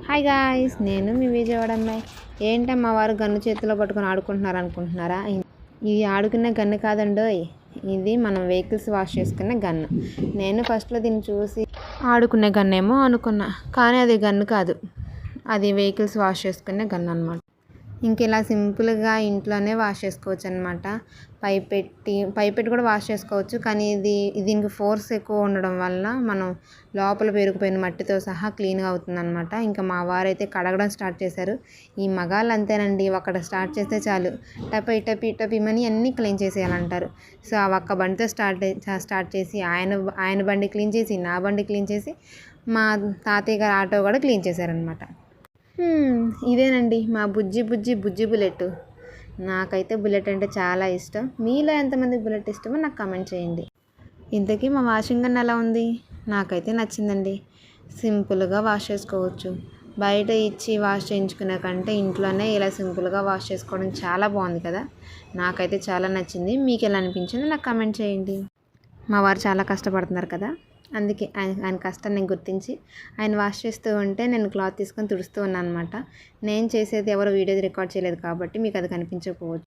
Hi guys, నేను మీ విజయవాడ అమ్మాయి. ఏంటమ్మా వారు గన్ను చేతిలో పట్టుకొని ఆడుకుంటున్నారు అనుకుంటున్నారా? ఇది ఆడుకునే గన్ను కాదండోయ్, ఇది మనం వెహికల్స్ వాష్ చేసుకునే గన్ను. నేను ఫస్ట్లో దీన్ని చూసి ఆడుకునే గన్నేమో అనుకున్నా, కానీ అది గన్ను కాదు, అది వెహికల్స్ వాష్ చేసుకునే గన్ను అనమాట. ఇంక ఇలా సింపుల్గా ఇంట్లోనే వాష్ చేసుకోవచ్చు అనమాట. పైపెట్టి కూడా వాష్ చేసుకోవచ్చు, కానీ దీనికి ఫోర్స్ ఎక్కువ ఉండడం వల్ల మనం లోపల పేరుకుపోయిన మట్టితో సహా క్లీన్గా అవుతుంది అనమాట. ఇంకా మా వారైతే కడగడం స్టార్ట్ చేశారు. ఈ మగాళ్ళు అంతేనండి, ఒకటి స్టార్ట్ చేస్తే చాలు టపి అన్నీ క్లీన్ చేసేయాలంటారు. సో ఆ ఒక్క బండితో స్టార్ట్ చేసి ఆయన బండి క్లీన్ చేసి, నా బండి క్లీన్ చేసి, మా తాతయ్య గారి ఆటో కూడా క్లీన్ చేశారనమాట. ఇదేనండి మా బుజ్జి బుల్లెట్. నాకైతే బుల్లెట్ అంటే చాలా ఇష్టం. మీలో ఎంతమంది బుల్లెట్ ఇష్టమో నాకు కామెంట్ చేయండి. ఇంతకీ మా వాషింగ్ గన్ ఎలా ఉంది? నాకైతే నచ్చిందండి. సింపుల్గా వాష్ చేసుకోవచ్చు. బయట ఇచ్చి వాష్ చేయించుకునే కంటే ఇంట్లోనే ఇలా సింపుల్గా వాష్ చేసుకోవడం చాలా బాగుంది కదా. నాకైతే చాలా నచ్చింది. మీకు ఎలా అనిపించింది నాకు కామెంట్ చేయండి. మా వారు చాలా కష్టపడుతున్నారు కదా, అందుకే ఆయన కష్టాన్ని గుర్తించి ఆయన వాష్ చేస్తూ ఉంటే నేను క్లాత్ తీసుకొని తుడుస్తూ ఉన్నాను అనమాట. నేను చేసేది ఎవరు వీడియో రికార్డ్ చేయలేదు కాబట్టి మీకు అది కనిపించకపోవచ్చు.